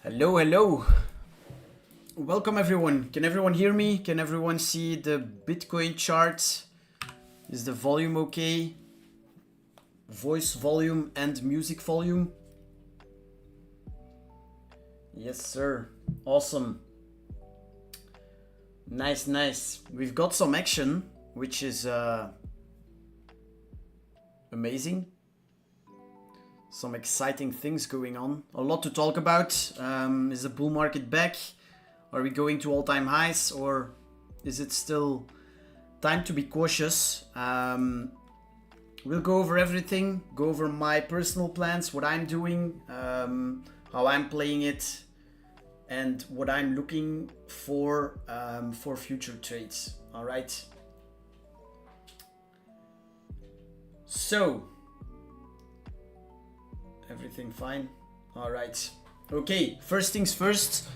Hello, hello. Welcome everyone. Can everyone hear me? Can everyone see the Bitcoin chart? Is the volume okay? Voice volume and music volume? Yes, sir. Awesome. Nice, nice. We've got some action, which is amazing. Some exciting things going on. A lot to talk about. Is the bull market back? Are we going to all-time highs, or is it still time to be cautious? We'll go over everything, go over my personal plans, what I'm doing, how I'm playing it, and what I'm looking for future trades. All right. So, everything fine? All right. Okay, first things first.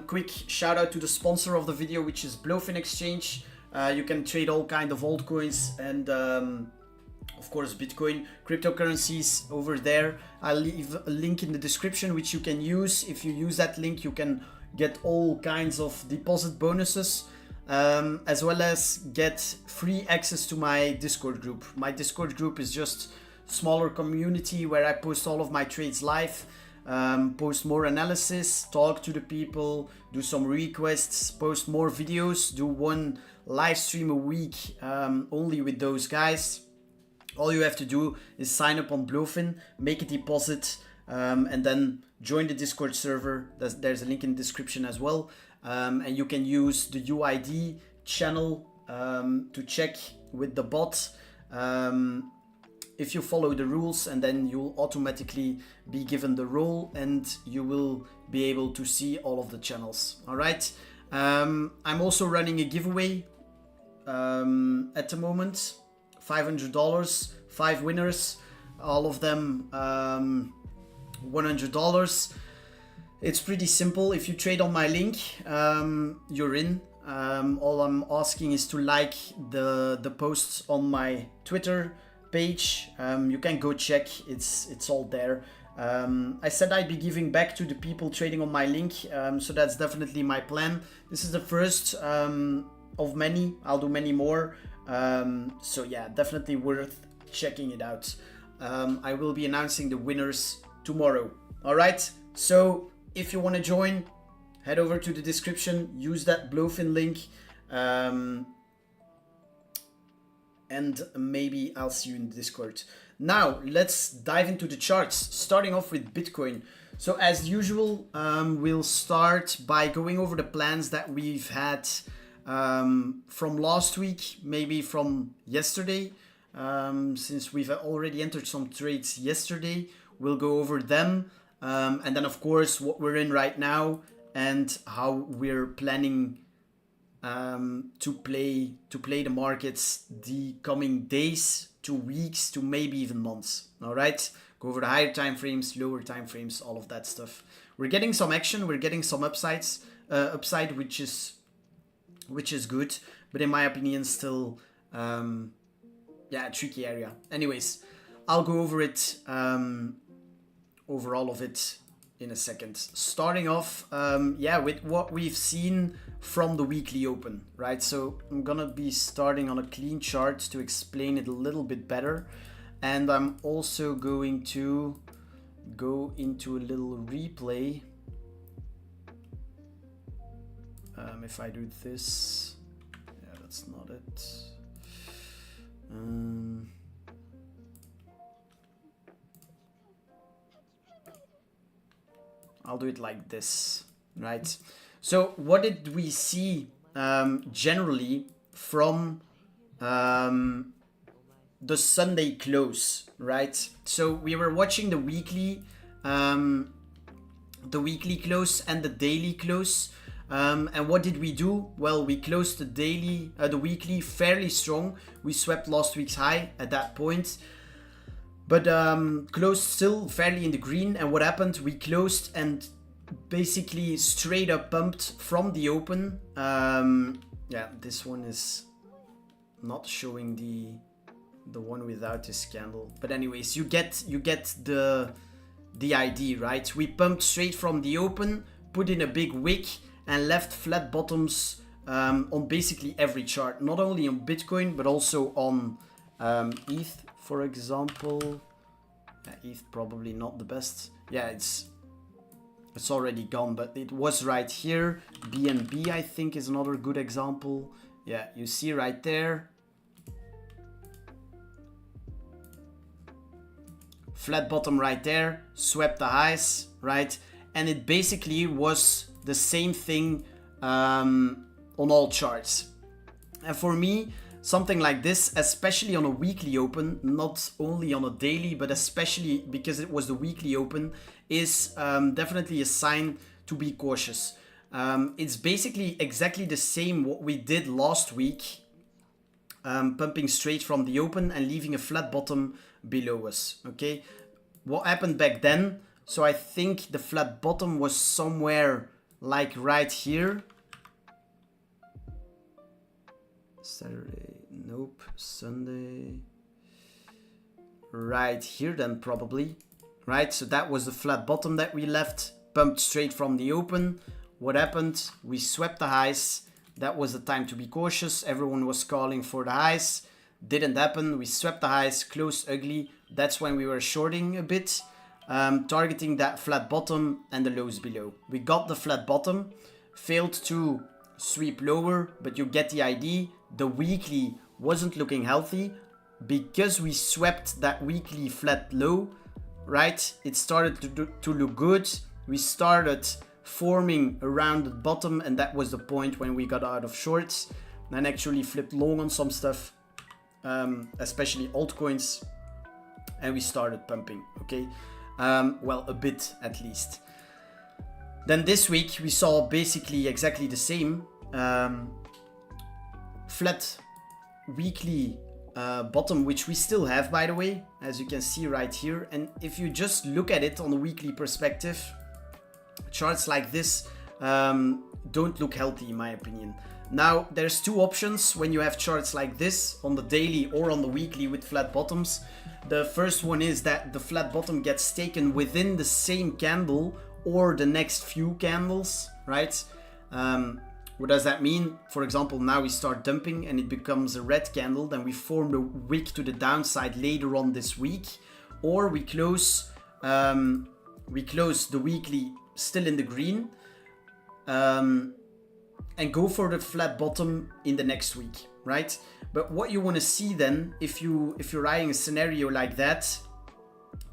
Quick shout out to the sponsor of the video, which is Bluefin Exchange. You can trade all kind of altcoins and of course Bitcoin, cryptocurrencies over there. I'll leave a link in the description which you can use. If you use that link, you can get all kinds of deposit bonuses, as well as get free access to my Discord group. My Discord group is just smaller community where I post all of my trades live, post more analysis, talk to the people, do some requests, post more videos, do one live stream a week only with those guys. All you have to do is sign up on Bluefin, make a deposit, and then join the Discord server. There's a link in the description as well, and you can use the UID channel to check with the bot if you follow the rules, and then you'll automatically be given the role and you will be able to see all of the channels. All right. I'm also running a giveaway at the moment. $500, 5 winners, all of them $100. It's pretty simple. If you trade on my link, you're in. All I'm asking is to like the posts on my Twitter page. You can go check, it's all there. I said I'd be giving back to the people trading on my link, so that's definitely my plan. This is the first of many. I'll do many more. So yeah, definitely worth checking it out. I will be announcing the winners tomorrow. All right, so if you want to join, head over to the description, use that Bluefin link, and maybe I'll see you in the Discord. Now let's dive into the charts, starting off with Bitcoin. So as usual, we'll start by going over the plans that we've had from last week, maybe from yesterday, since we've already entered some trades yesterday. We'll go over them, and then of course what we're in right now and how we're planning to play the markets the coming days to weeks to maybe even months. All right, go over the higher time frames, lower time frames, all of that stuff. We're getting some action, we're getting some upside, which is good, but in my opinion still a tricky area. Anyways, I'll go over it, over all of it in a second. Starting off with what we've seen from the weekly open, right? So I'm gonna be starting on a clean chart to explain it a little bit better, and I'm also going to go into a little replay. If I do this, yeah, that's not it. I'll do it like this, right? So what did we see generally from the Sunday close, right? So we were watching the weekly close and the daily close. And what did we do? Well, we closed the weekly fairly strong. We swept last week's high at that point, but closed still fairly in the green. And what happened? We closed and basically straight up pumped from the open. Yeah, this one is not showing the the one without this candle. But anyways, you get the idea, right? We pumped straight from the open, put in a big wick, and left flat bottoms on basically every chart. Not only on Bitcoin, but also on ETH, for example. ETH probably not the best. Yeah, it's already gone, but it was right here. BNB, I think, is another good example. Yeah, you see right there. Flat bottom right there, swept the highs, right? And it basically was the same thing on all charts. And for me, something like this, especially on a weekly open, not only on a daily, but especially because it was the weekly open, is definitely a sign to be cautious. It's basically exactly the same what we did last week, pumping straight from the open and leaving a flat bottom below us. Okay, what happened back then? So I think the flat bottom was somewhere like right here. Saturday, nope, Sunday, right here then probably, right? So that was the flat bottom that we left, pumped straight from the open. What happened? We swept the highs. That was the time to be cautious. Everyone was calling for the highs. Didn't happen. We swept the highs, closed ugly. That's when we were shorting a bit, targeting that flat bottom and the lows below. We got the flat bottom, failed to sweep lower, but you get the idea. The weekly wasn't looking healthy because we swept that weekly flat low, right? It started to look good. We started forming around the bottom, and that was the point when we got out of shorts and actually flipped long on some stuff, especially altcoins, and we started pumping. Okay, well, a bit at least. Then this week we saw basically exactly the same. Flat weekly bottom, which we still have, by the way, as you can see right here. And if you just look at it on a weekly perspective, charts like this don't look healthy in my opinion. Now there's two options when you have charts like this on the daily or on the weekly with flat bottoms. The first one is that the flat bottom gets taken within the same candle or the next few candles, right? What does that mean? For example, now we start dumping and it becomes a red candle, then we form the wick to the downside later on this week, or we close the weekly still in the green, and go for the flat bottom in the next week, right? But what you want to see then, if you're eyeing a scenario like that,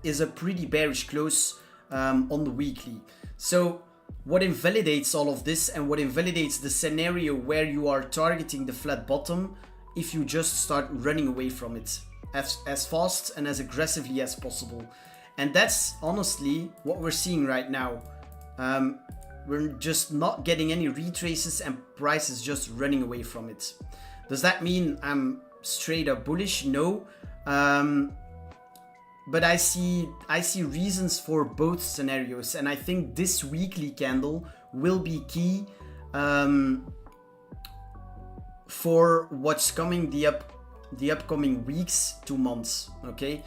is a pretty bearish close on the weekly. So what invalidates all of this and what invalidates the scenario where you are targeting the flat bottom, if you just start running away from it as fast and as aggressively as possible. And that's honestly what we're seeing right now. We're just not getting any retraces and price is just running away from it. Does that mean I'm straight up bullish? No. But I see reasons for both scenarios, and I think this weekly candle will be key for what's coming the upcoming weeks to months. Okay,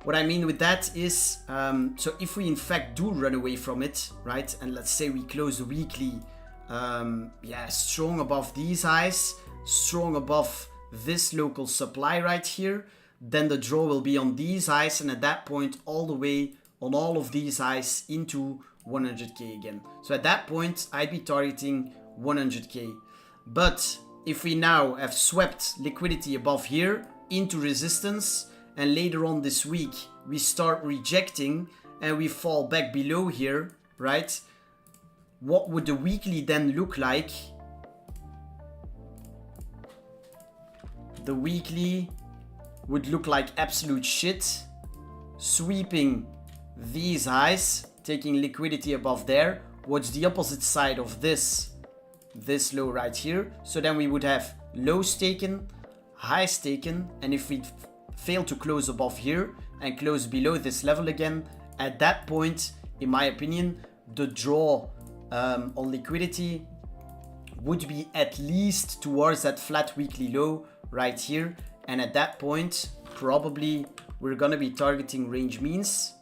what I mean with that is, so if we in fact do run away from it, right, and let's say we close the weekly, strong above these highs, strong above this local supply right here, then the draw will be on these highs, and at that point all the way on all of these highs into 100k again. So at that point I'd be targeting 100k. But if we now have swept liquidity above here into resistance, and later on this week we start rejecting and we fall back below here, right, what would the weekly then look like? The weekly would look like absolute shit, sweeping these highs, taking liquidity above there. What's the opposite side of this low right here? So then we would have lows taken, highs taken, and if we fail to close above here and close below this level again, at that point, in my opinion, the draw on liquidity would be at least towards that flat weekly low right here. And at that point, probably we're gonna be targeting range means.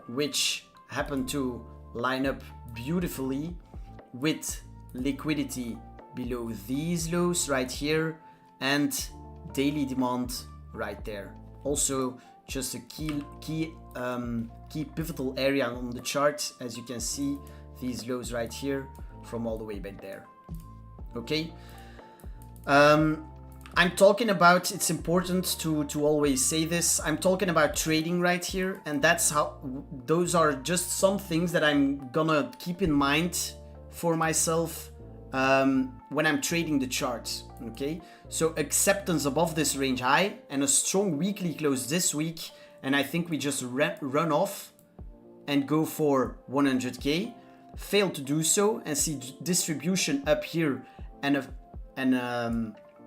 Which happen to line up beautifully with liquidity below these lows right here and daily demand right there. Also just a key pivotal area on the chart, as you can see, these lows right here from all the way back there. Okay, I'm talking about, it's important to always say this, I'm talking about trading right here, and that's how, those are just some things that I'm gonna keep in mind for myself when I'm trading the charts. Okay, so acceptance above this range high and a strong weekly close this week, and I think we just run off and go for 100k, fail to do so and see distribution up here and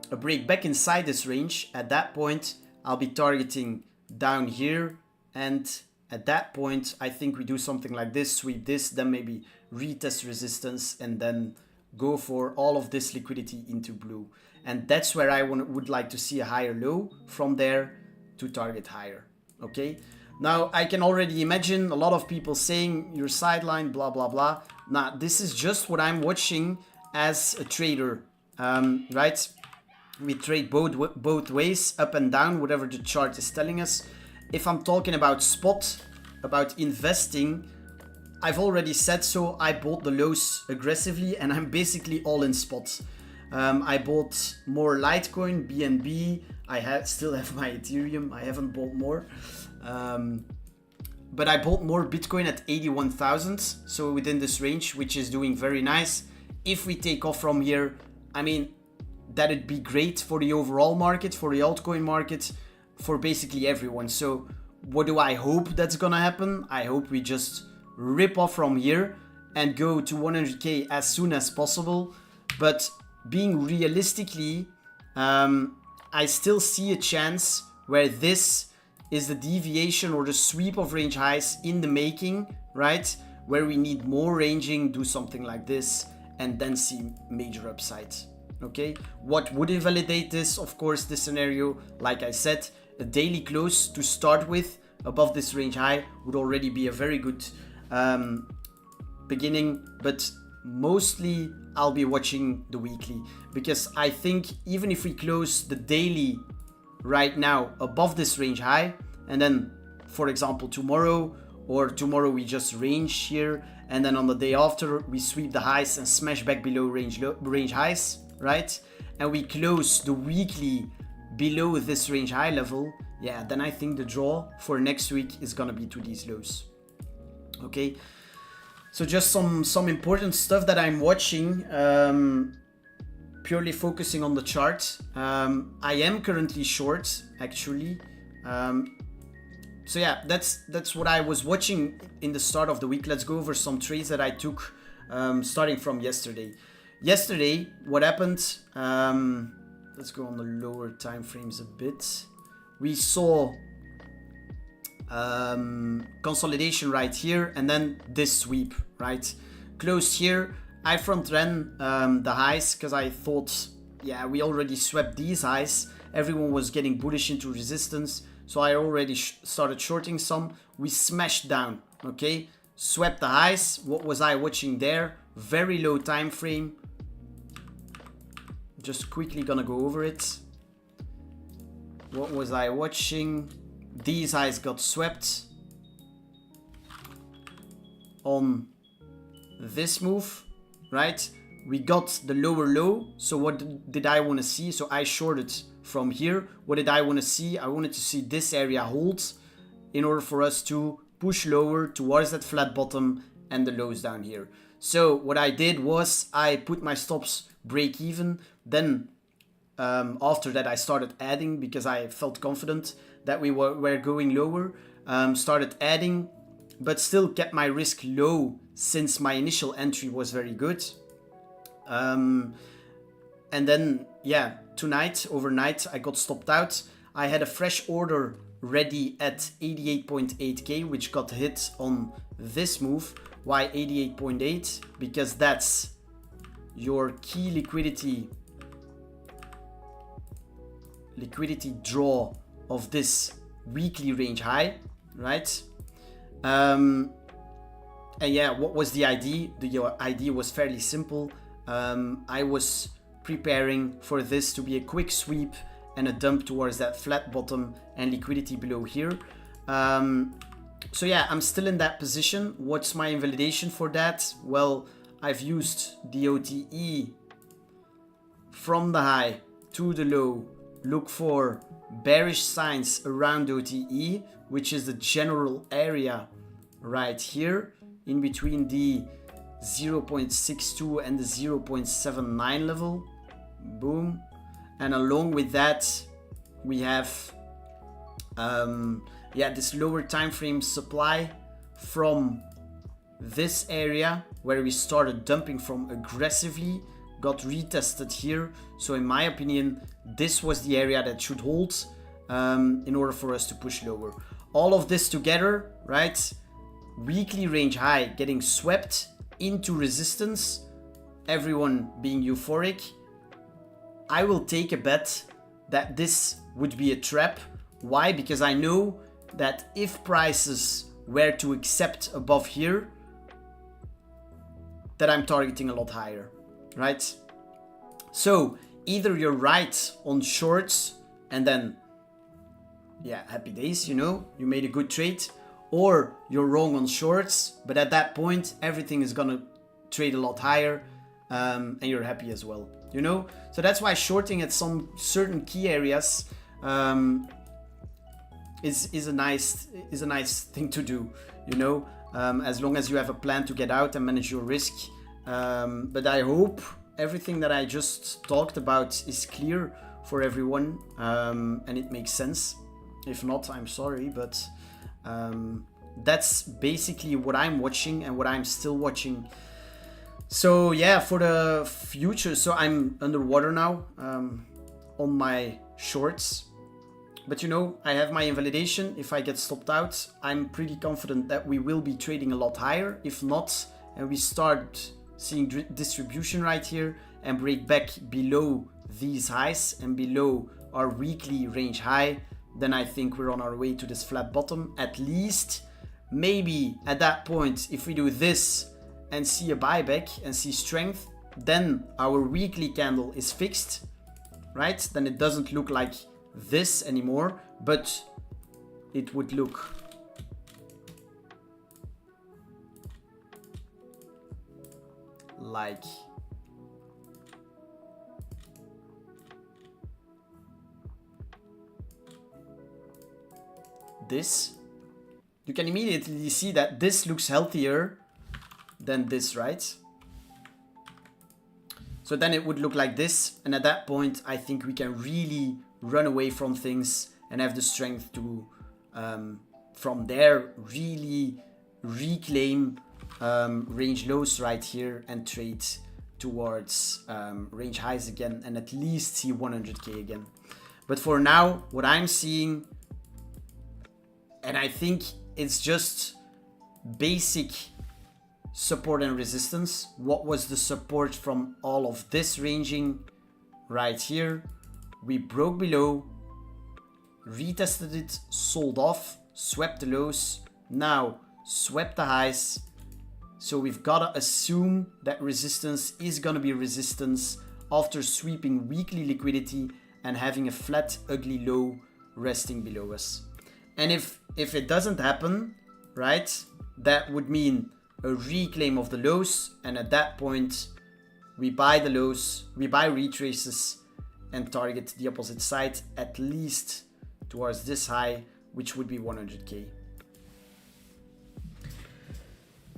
a break back inside this range. At that point I'll be targeting down here, and at that point I think we do something like this, sweep this, then maybe retest resistance, and then go for all of this liquidity into blue. And that's where I would like to see a higher low, from there to target higher. Okay, now I can already imagine a lot of people saying you're sidelined, blah blah blah. Now this is just what I'm watching as a trader, right? We trade both ways, up and down, whatever the chart is telling us. If I'm talking about spot, about investing, I've already said so. I bought the lows aggressively and I'm basically all in spot. I bought more Litecoin, BNB. I still have my Ethereum. I haven't bought more. But I bought more Bitcoin at 81,000. So within this range, which is doing very nice. If we take off from here, I mean, that'd be great for the overall market, for the altcoin market, for basically everyone. So what do I hope that's gonna happen? I hope we just rip off from here and go to 100k as soon as possible. But being realistically, I still see a chance where this is the deviation or the sweep of range highs in the making, right? Where we need more ranging, do something like this, and then see major upsides. Okay, what would invalidate this? Of course, this scenario, like I said, a daily close to start with above this range high would already be a very good beginning, but mostly I'll be watching the weekly, because I think even if we close the daily right now above this range high, and then for example tomorrow we just range here, and then on the day after we sweep the highs and smash back below range highs, right, and we close the weekly below this range high level, yeah, then I think the draw for next week is gonna be to these lows. Okay, so just some important stuff that I'm watching, purely focusing on the chart. I am currently short, actually. So yeah, that's what I was watching in the start of the week. Let's go over some trades that I took starting from yesterday. Yesterday, what happened? Let's go on the lower time frames a bit. We saw consolidation right here, and then this sweep, right? Closed here. I front ran the highs because I thought, yeah, we already swept these highs. Everyone was getting bullish into resistance, so I already started shorting some. We smashed down, okay? Swept the highs. What was I watching there? Very low time frame. Just quickly gonna go over it. What was I watching? These highs got swept on this move, right? We got the lower low. So what did I want to see? So I shorted from here. What did I want to see? I wanted to see this area hold in order for us to push lower towards that flat bottom and the lows down here. So what I did was I put my stops break even. Then after that I started adding because I felt confident that we were going lower. Started adding, but still kept my risk low since my initial entry was very good. And then, yeah, overnight, I got stopped out. I had a fresh order ready at 88.8k, which got hit on this move. Why 88.8? Because that's your key liquidity draw of this weekly range high, right? And yeah, what was the idea? The idea was fairly simple. I was preparing for this to be a quick sweep and a dump towards that flat bottom and liquidity below here. So yeah, I'm still in that position. What's my invalidation for that? Well, I've used the OTE from the high to the low. Look for bearish signs around OTE, which is the general area right here in between the 0.62 and the 0.79 level. Boom. And along with that, we have this lower time frame supply from this area where we started dumping from aggressively, got retested here. So in my opinion, this was the area that should hold in order for us to push lower. All of this together, right? Weekly range high getting swept into resistance, everyone being euphoric. I will take a bet that this would be a trap. Why? Because I know that if prices were to accept above here, that I'm targeting a lot higher, right? So either you're right on shorts and then, yeah, happy days, you know, you made a good trade, or you're wrong on shorts, but at that point, everything is gonna trade a lot higher and you're happy as well, you know? So that's why shorting at some certain key areas is a nice thing to do, you know, as long as you have a plan to get out and manage your risk. But I hope everything that I just talked about is clear for everyone and it makes sense. If not, I'm sorry, but that's basically what I'm watching and what I'm still watching. So yeah, for the future, so I'm underwater now on my shorts. But you know, I have my invalidation. If I get stopped out, I'm pretty confident that we will be trading a lot higher. If not, and we start seeing distribution right here and break back below these highs and below our weekly range high, then I think we're on our way to this flat bottom at least. Maybe at that point, if we do this and see a buyback and see strength, then our weekly candle is fixed, right? Then it doesn't look like this anymore, but it would look like this. You can immediately see that this looks healthier than this, right? So then it would look like this, and at that point I think we can really run away from things and have the strength to from there really reclaim range lows right here and trade towards range highs again and at least see 100k again. But for now, what I'm seeing, and I think it's just basic support and resistance. What was the support from all of this ranging right here? We broke below, retested it, sold off, swept the lows, now swept the highs. So we've got to assume that resistance is going to be resistance after sweeping weekly liquidity and having a flat, ugly low resting below us. And if it doesn't happen, right, that would mean a reclaim of the lows, and at that point we buy the lows, we buy retraces and target the opposite side at least towards this high, which would be 100k.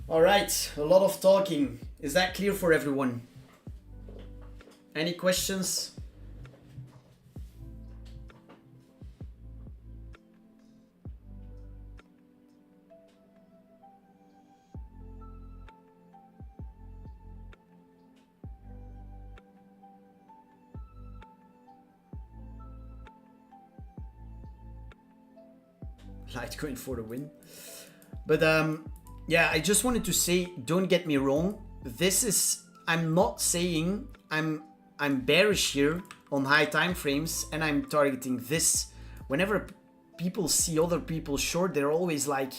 All right, a lot of talking. Is that clear for everyone? Any questions? Litecoin for the win. But yeah, I just wanted to say, don't get me wrong. This is, I'm not saying I'm bearish here on high time frames and I'm targeting this. Whenever people see other people short, they're always like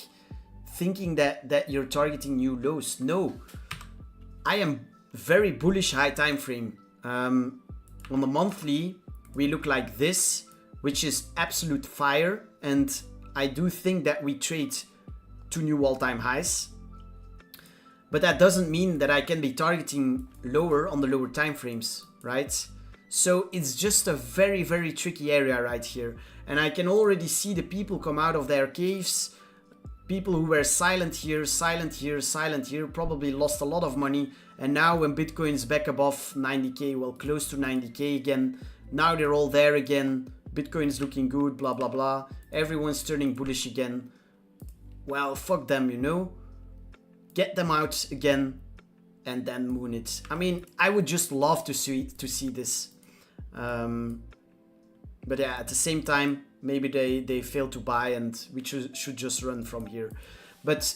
thinking that you're targeting new lows. No, I am very bullish high time frame. On the monthly, we look like this, which is absolute fire. And I do think that we trade to new all-time highs. But that doesn't mean that I can be targeting lower on the lower time frames, right? So it's just a very, very tricky area right here. And I can already see the people come out of their caves. People who were silent here, silent here, silent here, probably lost a lot of money. And now when Bitcoin's back above 90K, well, close to 90K again, now they're all there again. Bitcoin's looking good, blah, blah, blah. Everyone's turning bullish again. Well, fuck them, you know? Get them out again and then moon it. I mean, I would just love to see this. But yeah, at the same time, maybe they fail to buy and we should just run from here. But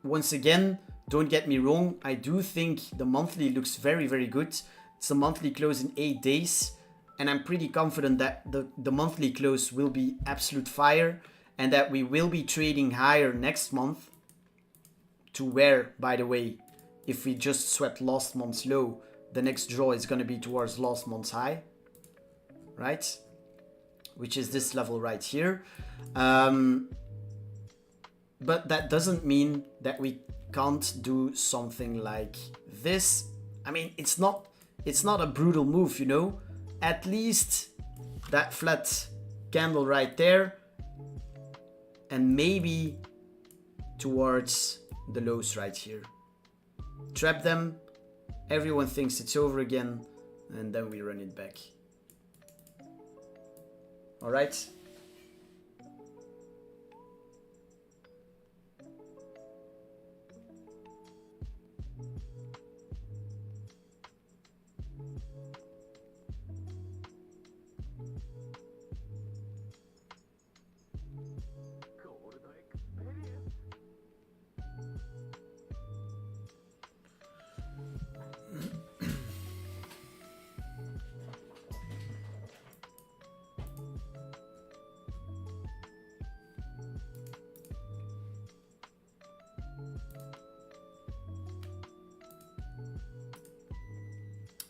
once again, don't get me wrong. I do think the monthly looks very, very good. It's a monthly close in 8 days. And I'm pretty confident that the monthly close will be absolute fire. And that we will be trading higher next month. To where, by the way, if we just swept last month's low, the next draw is going to be towards last month's high. Right? Which is this level right here. But that doesn't mean that we can't do something like this. I mean, it's not a brutal move, you know. At least that flat candle right there. And maybe towards the lows right here. Trap them. Everyone thinks it's over again. And then we run it back. All right.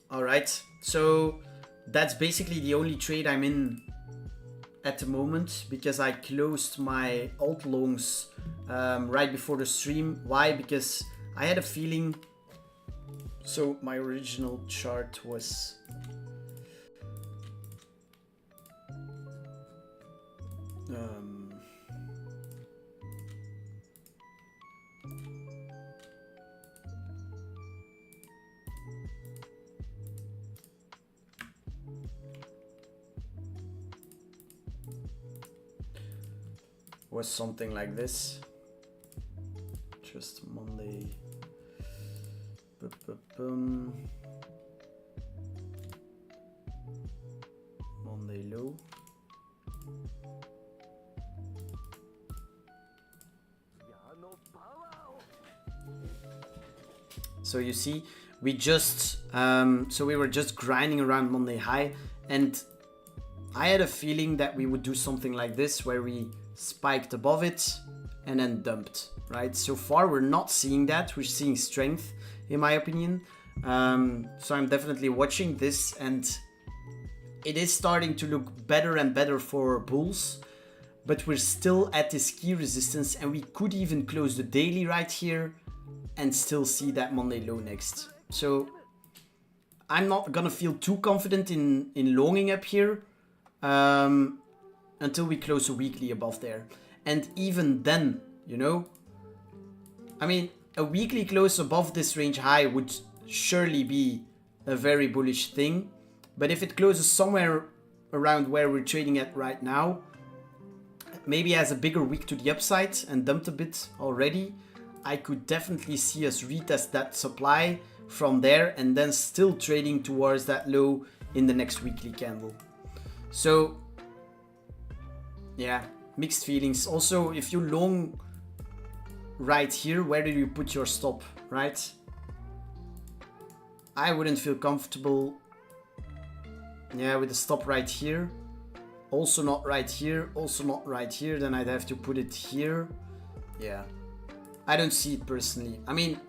All right, so that's basically the only trade I'm in at the moment because I closed my alt longs right before the stream. Why? Because I had a feeling. So my original chart was something like this. Just Monday. Monday low. So you see, we just so we were just grinding around Monday high, and I had a feeling that we would do something like this where we spiked above it and then dumped, right? So far we're not seeing that. We're seeing strength, in my opinion. So I'm definitely watching this, and it is starting to look better and better for bulls, but we're still at this key resistance, and we could even close the daily right here and still see that Monday low next. So I'm not gonna feel too confident in longing up here until we close a weekly above there. And even then, you know, I mean, a weekly close above this range high would surely be a very bullish thing. But if it closes somewhere around where we're trading at right now, maybe has a bigger wick to the upside and dumped a bit already, I could definitely see us retest that supply from there and then still trading towards that low in the next weekly candle. So yeah, mixed feelings. Also, if you long right here, where do you put your stop, right? I wouldn't feel comfortable, yeah, with the stop right here. Also not right here, also not right here. Then I'd have to put it here. Yeah, I don't see it personally. I mean,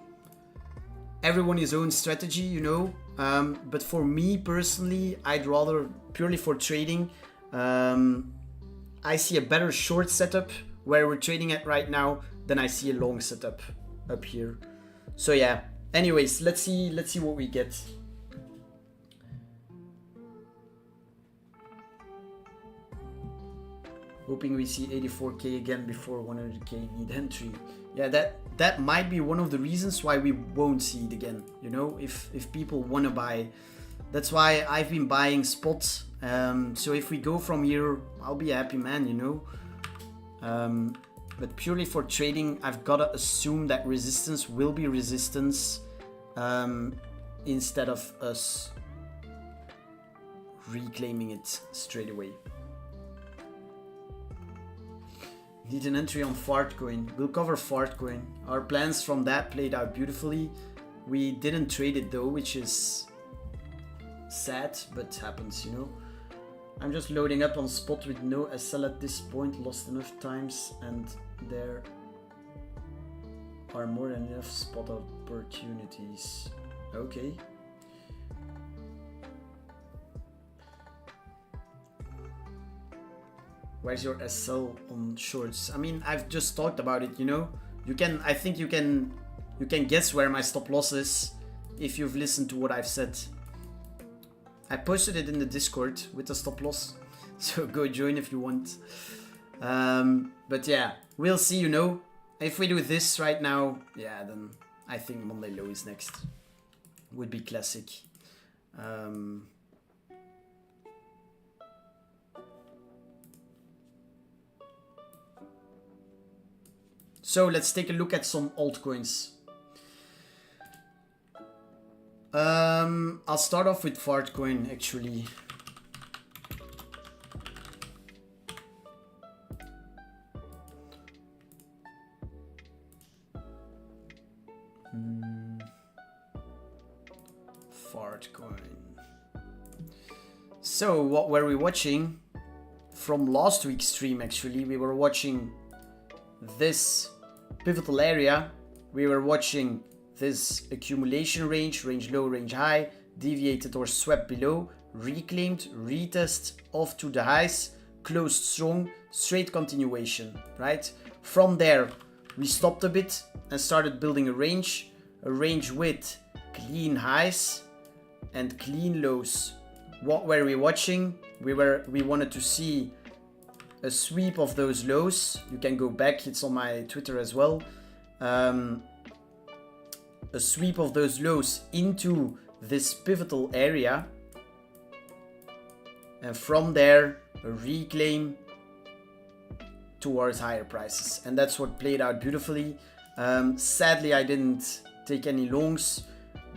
everyone his own strategy, you know. But for me personally, I'd rather, purely for trading, I see a better short setup where we're trading at right now than I see a long setup up here. So yeah. Anyways, let's see what we get. Hoping we see 84k again before 100k lead entry. Yeah, that might be one of the reasons why we won't see it again. You know, if people want to buy, that's why I've been buying spots. So if we go from here, I'll be a happy man. You know. But purely for trading, I've gotta assume that resistance will be resistance, instead of us reclaiming it straight away. Need an entry on Fartcoin. We'll cover Fartcoin. Our plans from that played out beautifully. We didn't trade it though, which is sad, but happens, you know. I'm just loading up on spot with no SL at this point. Lost enough times, and there are more than enough spot opportunities. Okay. Where's your SL on shorts? I mean, I've just talked about it, you know. I think you can guess where my stop loss is if you've listened to what I've said. I posted it in the Discord with the stop loss, so go join if you want. But yeah, we'll see, you know. If we do this right now, yeah, then I think Monday low is next. Would be classic. So let's take a look at some altcoins. I'll start off with Fartcoin actually. Fartcoin. So what were we watching? From last week's stream actually, we were watching this pivotal area. We were watching this accumulation range, range low, range high, deviated or swept below, reclaimed, retest off to the highs, closed strong, straight continuation, right? From there, we stopped a bit and started building a range with clean highs and clean lows. What were we watching? We wanted to see a sweep of those lows. You can go back, it's on my Twitter as well. A sweep of those lows into this pivotal area, and from there a reclaim towards higher prices, and that's what played out beautifully. Sadly, I didn't take any longs.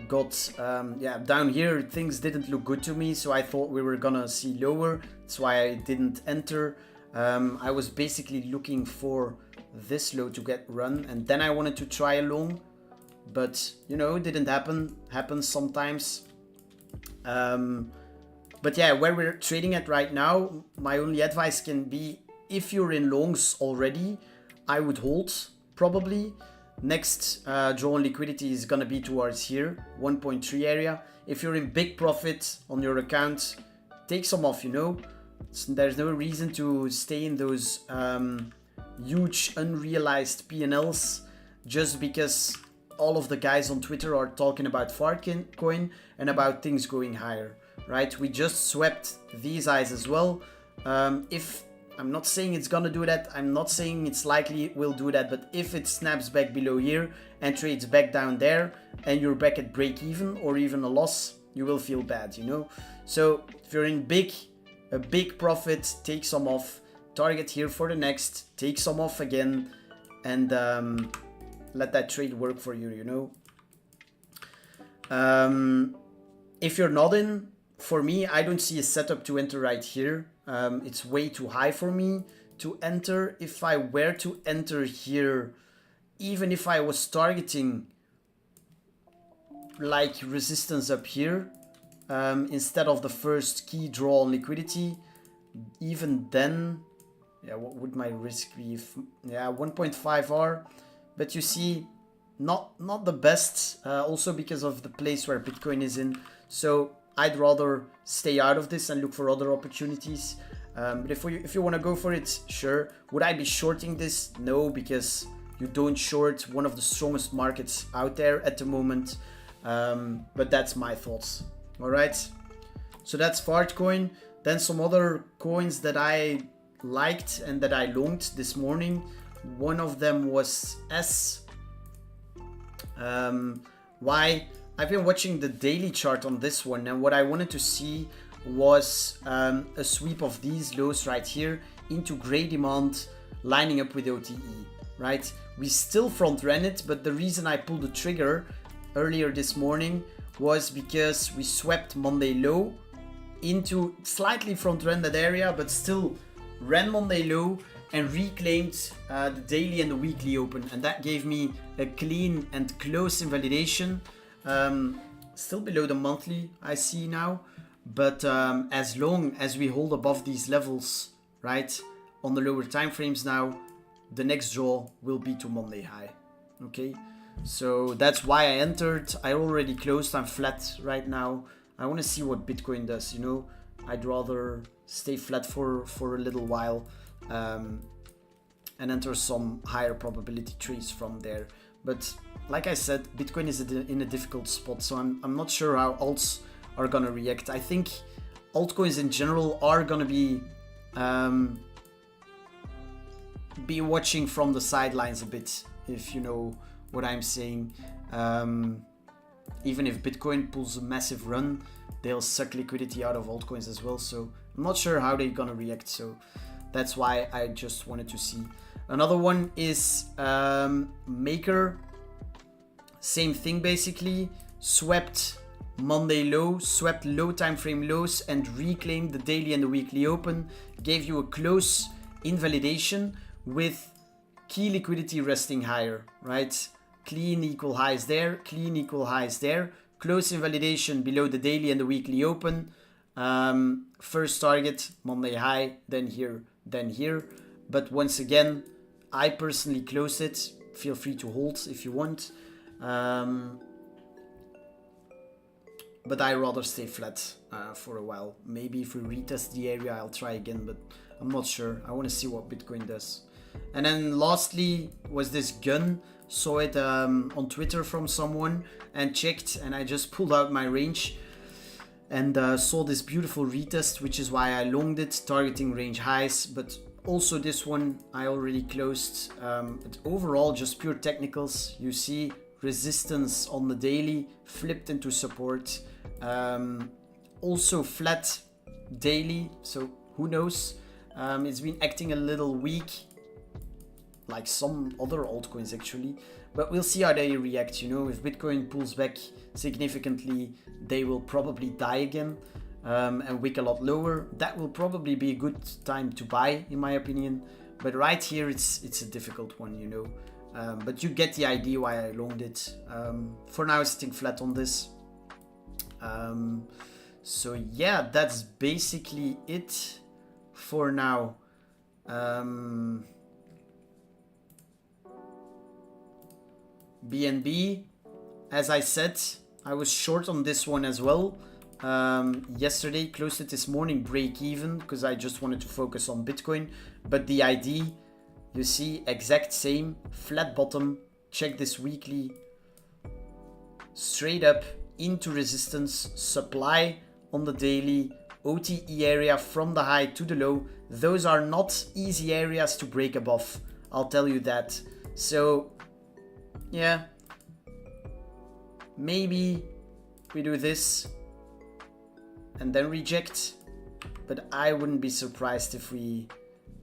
Yeah, down here things didn't look good to me, so I thought we were gonna see lower. That's why I didn't enter. I was basically looking for this low to get run, and then I wanted to try a long, but you know, it didn't happen. Happens sometimes. But yeah, where we're trading at right now, my only advice can be, if you're in longs already, I would hold probably. Next draw on liquidity is gonna be towards here, 1.3 area. If you're in big profit on your account, take some off, you know. There's no reason to stay in those huge unrealized P&Ls just because all of the guys on Twitter are talking about Fartcoin and about things going higher, right? We just swept these eyes as well. If I'm not saying it's gonna do that, I'm not saying it's likely it will do that, but if it snaps back below here and trades back down there and you're back at break even or even a loss, you will feel bad, you know. So if you're in a big profit, take some off, target here for the next, take some off again, and let that trade work for you, you know. If you're not in, for me, I don't see a setup to enter right here. It's way too high for me to enter. If I were to enter here, even if I was targeting like resistance up here, instead of the first key draw on liquidity, even then, yeah, what would my risk be? Yeah, 1.5 R, but you see, not the best, also because of the place where Bitcoin is in. So I'd rather stay out of this and look for other opportunities. But if you want to go for it, sure. Would I be shorting this? No, because you don't short one of the strongest markets out there at the moment. But that's my thoughts. All right. So that's Altcoin. Then some other coins that I liked and that I longed this morning. One of them was S. Why? I've been watching the daily chart on this one, and what I wanted to see was a sweep of these lows right here into gray demand lining up with OTE, right? We still front ran it, but the reason I pulled the trigger earlier this morning was because we swept Monday low into slightly front ran that area, but still ran Monday low and reclaimed the daily and the weekly open, and that gave me a clean and close invalidation. Still below the monthly I see now, but as long as we hold above these levels, right, on the lower time frames now, the next draw will be to Monday high. Okay, so that's why I entered. I already closed. I'm flat right now. I want to see what Bitcoin does, you know. I'd rather stay flat for a little while and enter some higher probability trees from there. But like I said, Bitcoin is in a difficult spot, so I'm not sure how alts are gonna react. I think altcoins in general are gonna be watching from the sidelines a bit, if you know what I'm saying. Even if Bitcoin pulls a massive run, they'll suck liquidity out of altcoins as well. So I'm not sure how they're gonna react. So that's why I just wanted to see. Another one is Maker. Same thing basically. Swept Monday low, swept low time frame lows and reclaimed the daily and the weekly open. Gave you a close invalidation with key liquidity resting higher, right? Clean equal highs there, clean equal highs there. Close invalidation below the daily and the weekly open. First target, Monday high, then here, then here. But once again, I personally close it. Feel free to hold if you want. But I rather stay flat for a while. Maybe if we retest the area, I'll try again, but I'm not sure. I want to see what Bitcoin does. And then lastly was this gun. Saw it on Twitter from someone and checked, and I just pulled out my range and saw this beautiful retest, which is why I longed it, targeting range highs. But also this one I already closed. But overall, just pure technicals. You see resistance on the daily flipped into support. Also flat daily, so who knows. It's been acting a little weak, like some other altcoins actually, but we'll see how they react. You know, if Bitcoin pulls back significantly, they will probably die again and wick a lot lower. That will probably be a good time to buy, in my opinion. But right here, it's a difficult one, you know. But you get the idea why I longed it. For now, sitting flat on this. So yeah, that's basically it for now. BNB, as I said, I was short on this one as well. Yesterday, closed it this morning, break even, because I just wanted to focus on Bitcoin. But the ID, you see, exact same, flat bottom. Check this weekly, straight up into resistance, supply on the daily, OTE area from the high to the low. Those are not easy areas to break above, I'll tell you that. So yeah, maybe we do this and then reject, but I wouldn't be surprised if we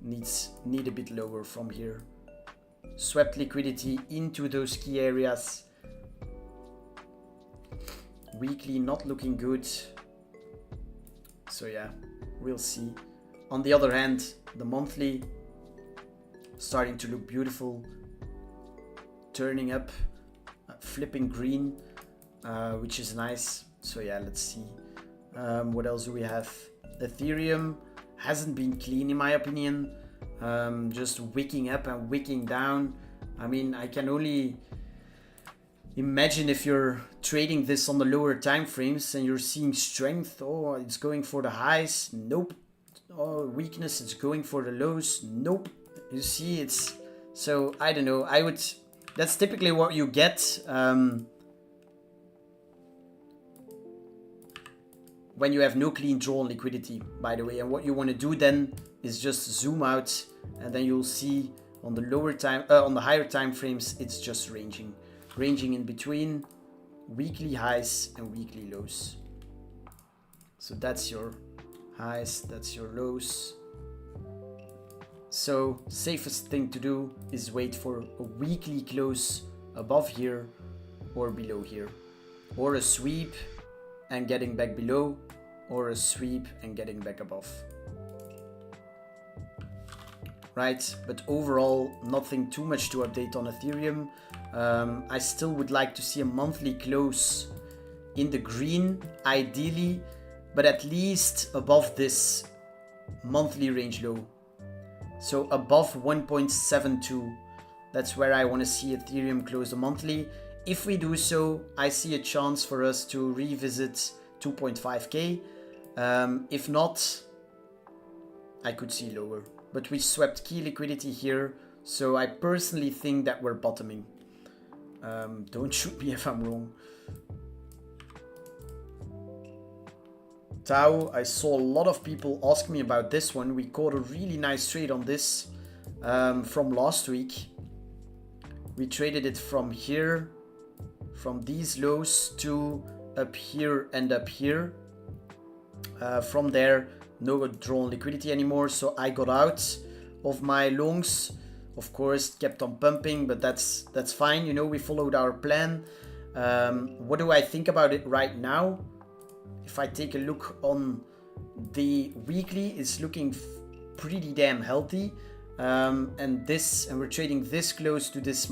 need a bit lower from here. Swept liquidity into those key areas. Weekly not looking good. So yeah, we'll see. On the other hand, the monthly starting to look beautiful, turning up, flipping green, which is nice. So yeah, let's see. What else do we have? Ethereum hasn't been clean in my opinion, just wicking up and wicking down. I mean, I can only imagine if you're trading this on the lower time frames and you're seeing strength. Oh, it's going for the highs. Nope. Oh, weakness, it's going for the lows. Nope. You see, it's... So, I don't know. I would... That's typically what you get when you have no clean draw on liquidity, by the way. And what you want to do then is just zoom out, and then you'll see on the lower time, on the higher time frames, it's just ranging in between weekly highs and weekly lows. So that's your highs, that's your lows. So safest thing to do is wait for a weekly close above here or below here, or a sweep and getting back below, or a sweep and getting back above. Right, but overall nothing too much to update on Ethereum. I still would like to see a monthly close in the green, ideally, but at least above this monthly range low. So above 1.72, that's where I want to see Ethereum close the monthly. If we do so, I see a chance for us to revisit 2.5k. If not, I could see lower. But we swept key liquidity here, so I personally think that we're bottoming. Don't shoot me if I'm wrong. Tau, I saw a lot of people ask me about this one. We caught a really nice trade on this from last week. We traded it from here, from these lows to up here and up here. From there, no drawn liquidity anymore, so I got out of my longs. Of course, kept on pumping, but that's fine. You know, we followed our plan. What do I think about it right now? If I take a look on the weekly, it's looking pretty damn healthy. And we're trading this close to this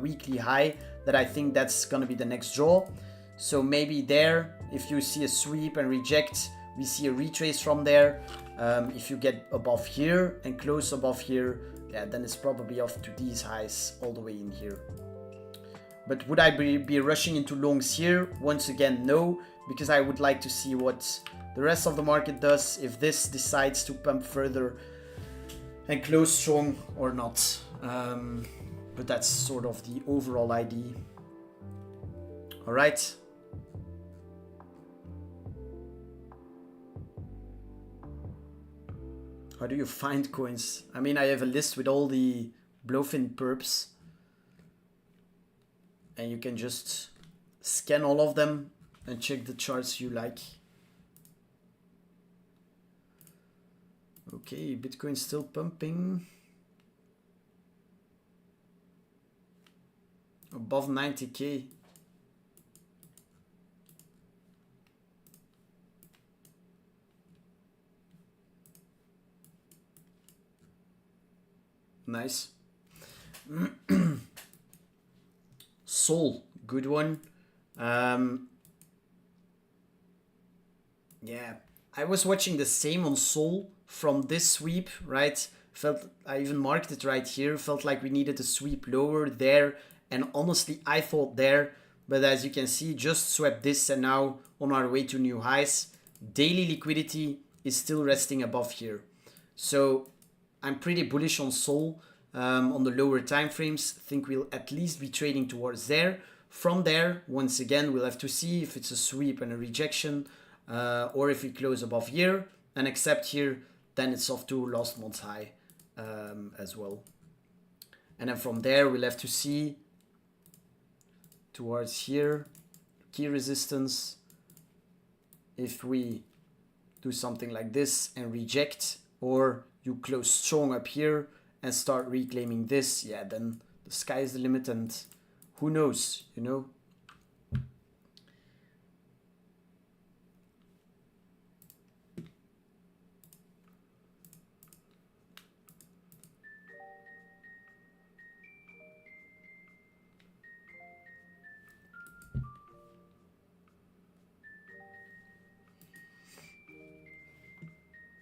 weekly high, that I think that's gonna be the next draw. So maybe there, if you see a sweep and reject, we see a retrace from there. If you get above here and close above here, yeah, then it's probably off to these highs all the way in here. But would I be rushing into longs here? Once again, no, because I would like to see what the rest of the market does, if this decides to pump further and close strong or not. But that's sort of the overall idea. All right. How do you find coins? I mean, I have a list with all the Blowfin perps, and you can just scan all of them and check the charts you like. Okay, Bitcoin's still pumping. Above 90k. Nice. Sol, good one. Yeah, I was watching the same on Sol from this sweep, right? I even marked it right here. Felt like we needed a sweep lower there, and honestly, I thought there. But as you can see, just swept this, and now on our way to new highs. Daily liquidity is still resting above here, so I'm pretty bullish on Sol on the lower time frames. Think we'll at least be trading towards there. From there, once again, we'll have to see if it's a sweep and a rejection, or if we close above here and accept here, then it's off to last month's high as well. And then from there, we'll have to see towards here, key resistance. If we do something like this and reject, or you close strong up here and start reclaiming this, yeah, then the sky is the limit, and who knows, you know.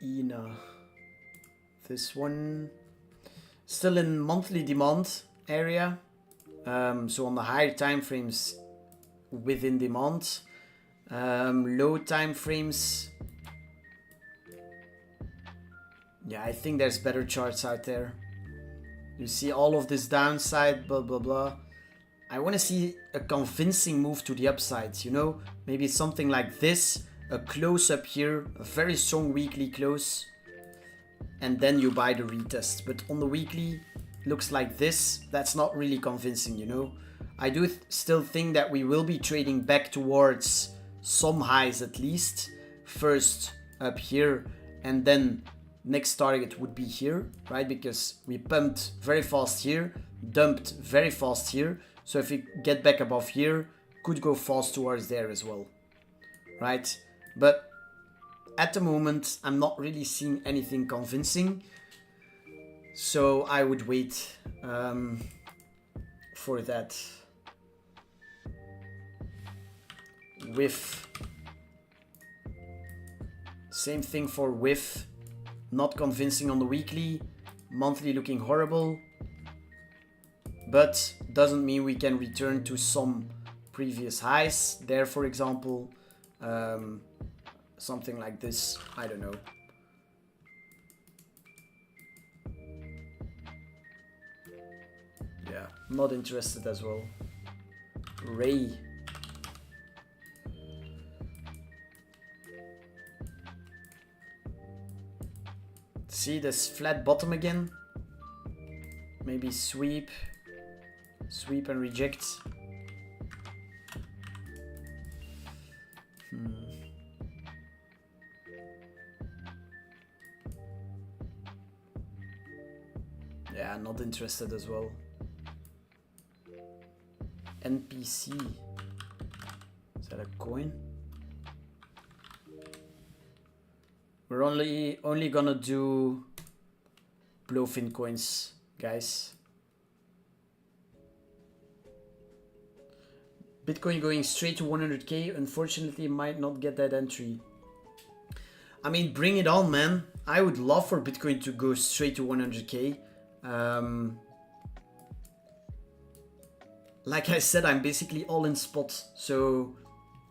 ENA. This one still in monthly demand area. So on the higher time frames within demand. Low time frames. Yeah, I think there's better charts out there. You see all of this downside, blah, blah, blah. I want to see a convincing move to the upside, you know? Maybe something like this, a close up here, a very strong weekly close. And then you buy the retest. But on the weekly, looks like this. That's not really convincing, you know? I do still think that we will be trading back towards some highs at least. First up here, and then next target would be here, right? Because we pumped very fast here, dumped very fast here. So if we get back above here, could go fast towards there as well, right? But at the moment, I'm not really seeing anything convincing. So I would wait for that. Whiff. Same thing for whiff. Not convincing on the weekly. Monthly looking horrible. But doesn't mean we can return to some previous highs. There, for example. Something like this. I don't know. Yeah, not interested as well. Ray. See this flat bottom again? Maybe sweep. Sweep and reject. Yeah, not interested as well. NPC. Is that a coin? We're only gonna do blowfin coins, guys. Bitcoin going straight to 100k. Unfortunately, might not get that entry. I mean, bring it on, man. I would love for Bitcoin to go straight to 100k. Like I said, I'm basically all in spot, so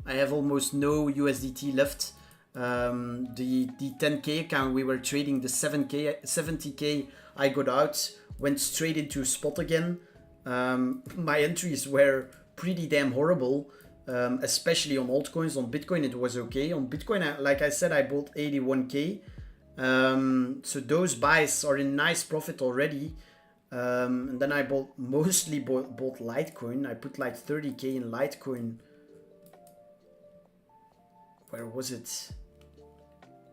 I have almost no USDT left. The 10k account we were trading, the 70k I got out, went straight into spot again. My entries were pretty damn horrible, especially on altcoins. On Bitcoin it was okay. On Bitcoin, like I said, I bought 81k. So those buys are in nice profit already. And then I mostly bought Litecoin. I put like 30k in Litecoin. Where was it?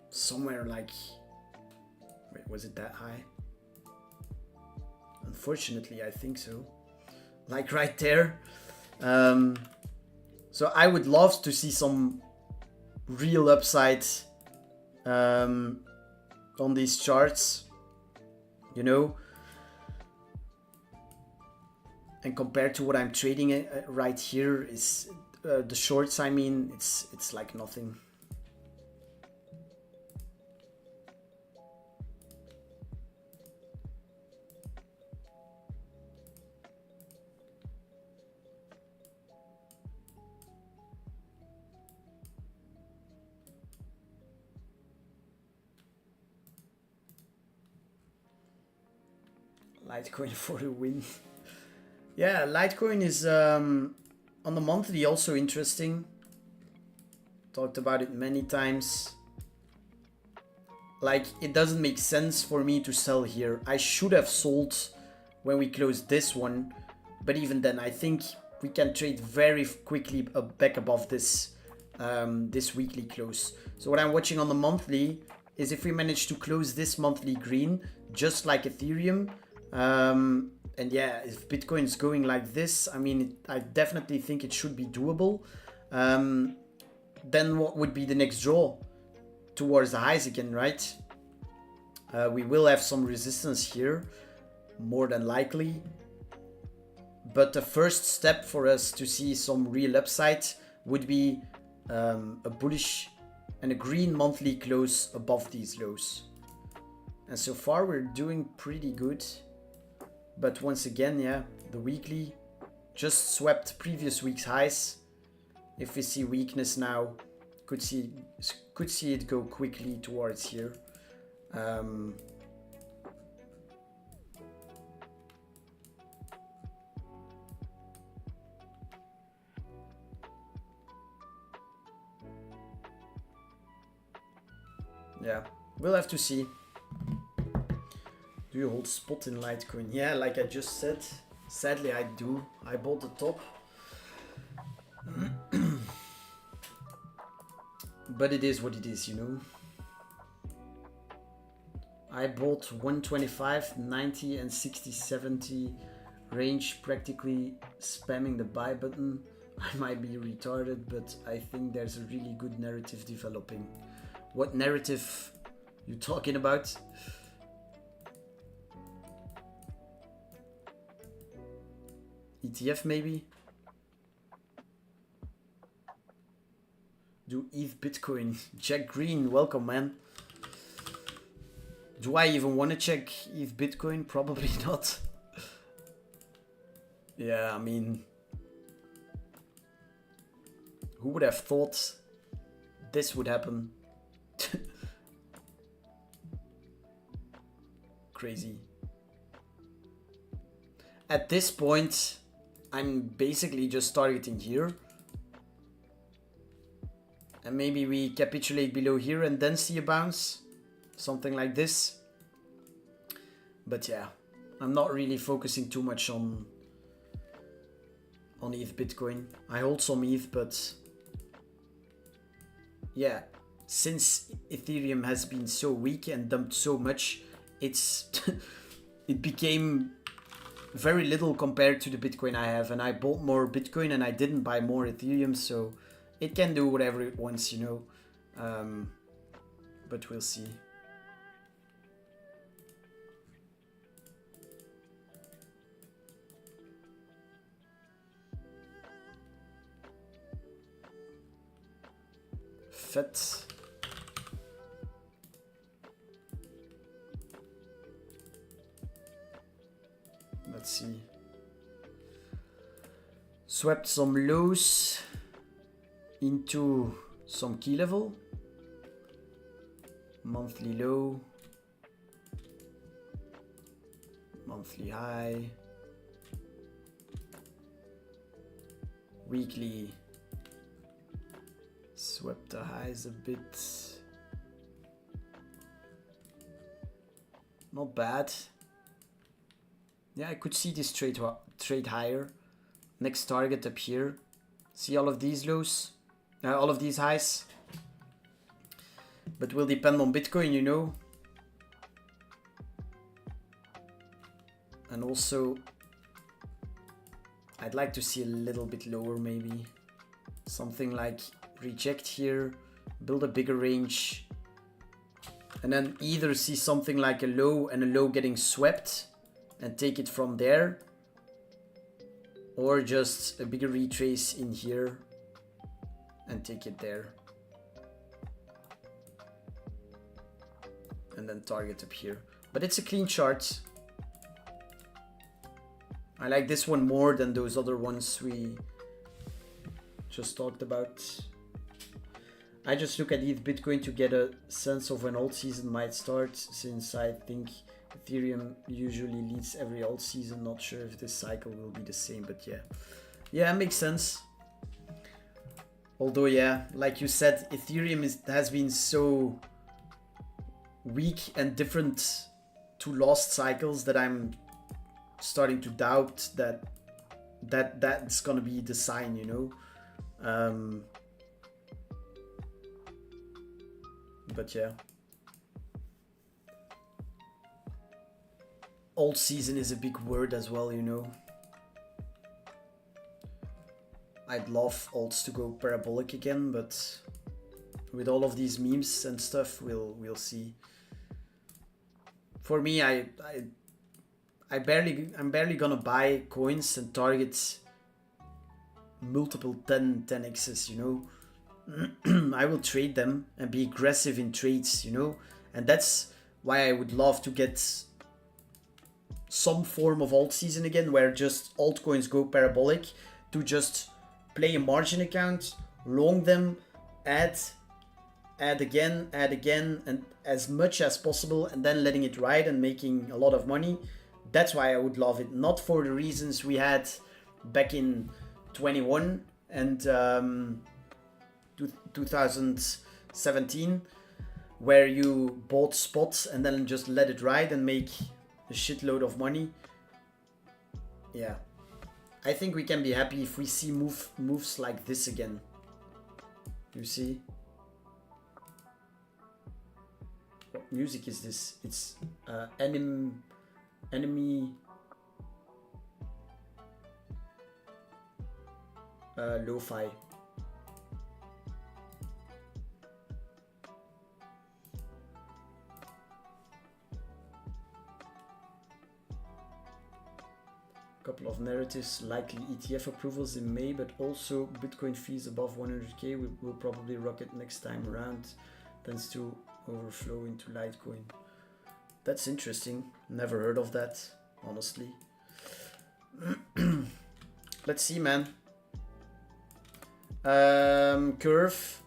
Somewhere like... Wait, was it that high? Unfortunately, I think so. Like right there. So I would love to see some real upside on these charts, you know. And compared to what I'm trading right here is the shorts. I mean, it's like nothing. Litecoin for the win. Yeah, Litecoin is on the monthly also interesting. Talked about it many times. Like, it doesn't make sense for me to sell here. I should have sold when we closed this one. But even then, I think we can trade very quickly back above this, this weekly close. So what I'm watching on the monthly is if we manage to close this monthly green, just like Ethereum. And yeah, if Bitcoin is going like this, I mean, I definitely think it should be doable. Then what would be the next draw? Towards the highs again, right? We will have some resistance here, more than likely. But the first step for us to see some real upside would be a bullish and a green monthly close above these lows. And so far we're doing pretty good. But once again, yeah, the weekly just swept previous week's highs. If we see weakness now, could see it go quickly towards here. Yeah, we'll have to see. Do you hold spot in Litecoin? Yeah, like I just said, sadly I do. I bought the top. But it is what it is, you know. I bought 125, 90 and 60, 70 range, practically spamming the buy button. I might be retarded, but I think there's a really good narrative developing. What narrative you talking about? ETF maybe? Do ETH Bitcoin. Jack Green, welcome man. Do I even want to check ETH Bitcoin? Probably not. Yeah, I mean, who would have thought this would happen? Crazy. At this point, I'm basically just targeting here. And maybe we capitulate below here and then see a bounce. Something like this. But yeah, I'm not really focusing too much on ETH Bitcoin. I hold some ETH, but yeah, since Ethereum has been so weak and dumped so much, it's it became very little compared to the Bitcoin I have, and I bought more Bitcoin and I didn't buy more Ethereum, so it can do whatever it wants, you know. But we'll see. FET. Let's see. Swept some lows into some key level. Monthly low. Monthly high. Weekly. Swept the highs a bit. Not bad. Yeah, I could see this trade higher. Next target up here. See all of these lows? All of these highs. But will depend on Bitcoin, you know. And also, I'd like to see a little bit lower maybe. Something like reject here, build a bigger range. And then either see something like a low and a low getting swept and take it from there, or just a bigger retrace in here and take it there, and then target up here. But it's a clean chart. I like this one more than those other ones we just talked about. I just look at ETH Bitcoin to get a sense of when alt season might start, since I think Ethereum usually leads every alt season. Not sure if this cycle will be the same, but yeah. Yeah, it makes sense. Although, yeah, like you said, Ethereum has been so weak and different to last cycles that I'm starting to doubt that's gonna be the sign, you know. But yeah. Alt season is a big word as well, you know. I'd love alts to go parabolic again, but with all of these memes and stuff, we'll see. For me, I'm barely gonna buy coins and target multiple 10x's, you know. I will trade them and be aggressive in trades, you know? And that's why I would love to get some form of alt season again, where just altcoins go parabolic, to just play a margin account, long them, add again, and as much as possible, and then letting it ride and making a lot of money. That's why I would love it, not for the reasons we had back in 21 and 2017, where you bought spots and then just let it ride and make a shitload of money. Yeah, I think we can be happy if we see moves like this again. You see? What music is this? It's enemy lo-fi. Couple of narratives, likely ETF approvals in May, but also Bitcoin fees above 100k will probably rocket next time around, tends to overflow into Litecoin. That's interesting. Never heard of that, honestly. Let's see, man. Curve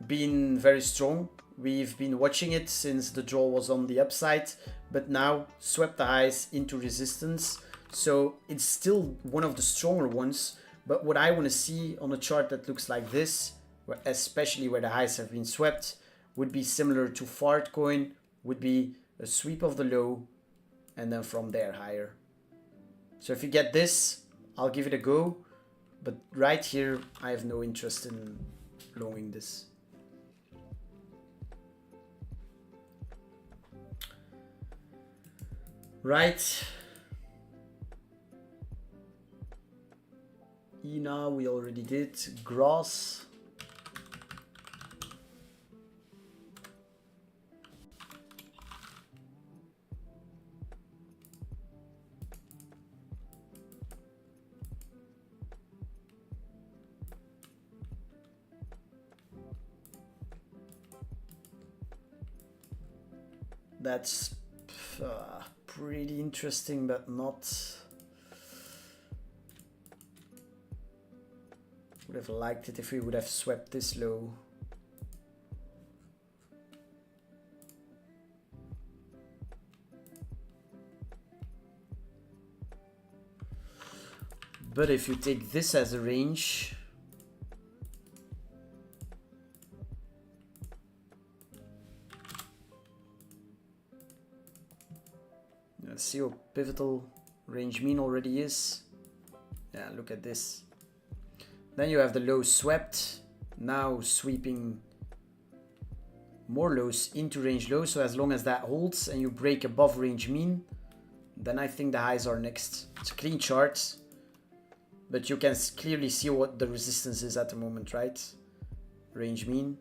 been very strong. We've been watching it since the draw was on the upside, but now swept the highs into resistance. So it's still one of the stronger ones, but what I want to see on a chart that looks like this, especially where the highs have been swept, would be similar to Altcoin, would be a sweep of the low and then from there higher. So if you get this, I'll give it a go, but right here I have no interest in longing this. Right. ENA we already did. Grass. That's pretty interesting, but not... Would have liked it if we would have swept this low. But if you take this as a range, let's see how pivotal range mean already is. Yeah, look at this. Then you have the low swept, now sweeping more lows into range low. So as long as that holds and you break above range mean, then I think the highs are next. It's a clean chart, but you can clearly see what the resistance is at the moment, right? Range mean.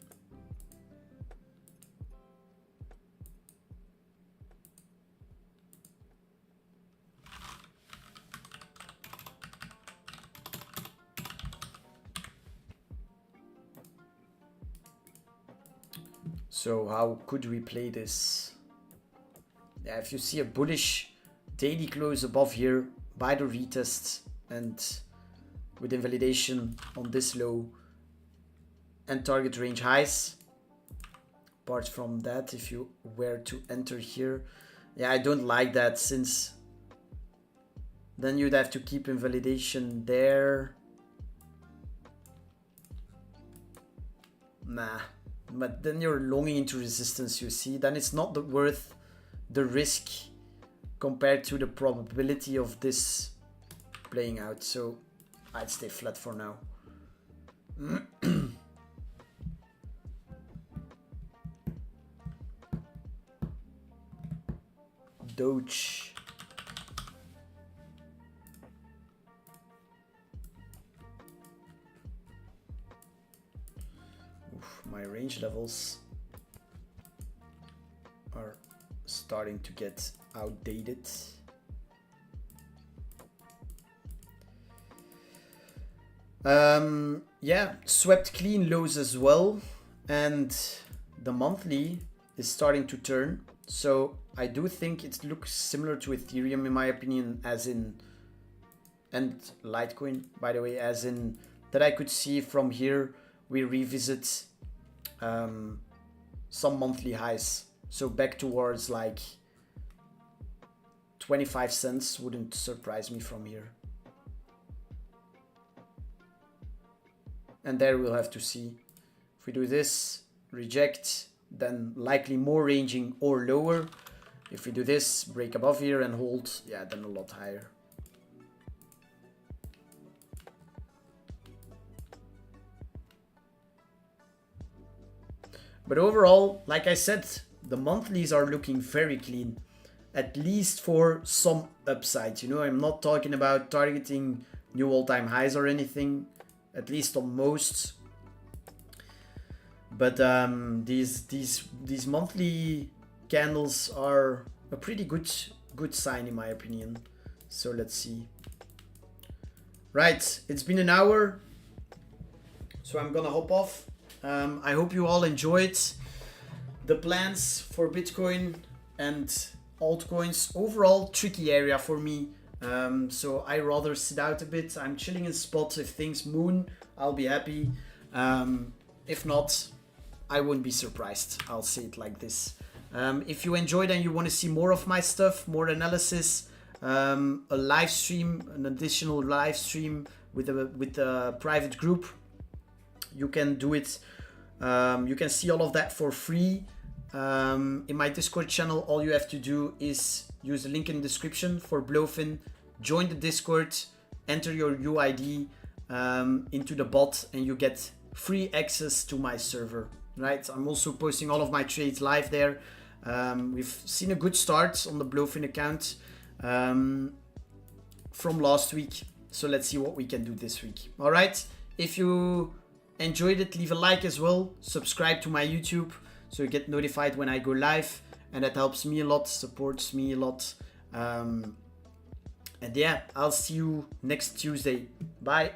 So how could we play this? Yeah, if you see a bullish daily close above here, buy the retest, and with invalidation on this low and target range highs. Apart from that, if you were to enter here, yeah, I don't like that, since then you'd have to keep invalidation there. Nah. But then you're longing into resistance, you see. Then it's not worth the risk compared to the probability of this playing out. So I'd stay flat for now. Doge. My range levels are starting to get outdated. Yeah, swept clean lows as well, and the monthly is starting to turn. So I do think it looks similar to Ethereum in my opinion, as in, and Litecoin by the way, as in that I could see from here we revisit some monthly highs. So back towards like 25 cents wouldn't surprise me from here. And there we'll have to see. If we do this, reject, then likely more ranging or lower. If we do this, break above here and hold, yeah, then a lot higher. But overall, like I said, the monthlies are looking very clean, at least for some upsides. You know, I'm not talking about targeting new all-time highs or anything, at least on most. But these monthly candles are a pretty good sign in my opinion. So let's see. Right, it's been an hour, so I'm gonna hop off. I hope you all enjoyed the plans for Bitcoin and altcoins. Overall, tricky area for me. So I rather sit out a bit. I'm chilling in spots. If things moon, I'll be happy. If not, I wouldn't be surprised. I'll say it like this. If you enjoyed and you want to see more of my stuff, more analysis, a live stream, an additional live stream with a private group, you can do it. You can see all of that for free in my Discord channel. All you have to do is use the link in the description for Blowfin, join the Discord, enter your UID into the bot, and you get free access to my server. Right, I'm also posting all of my trades live there. We've seen a good start on the Blowfin account from last week, so let's see what we can do this week. All right, if you enjoyed it, leave a like as well, subscribe to my YouTube so you get notified when I go live, and that helps me a lot, supports me a lot. And yeah, I'll see you next Tuesday. Bye.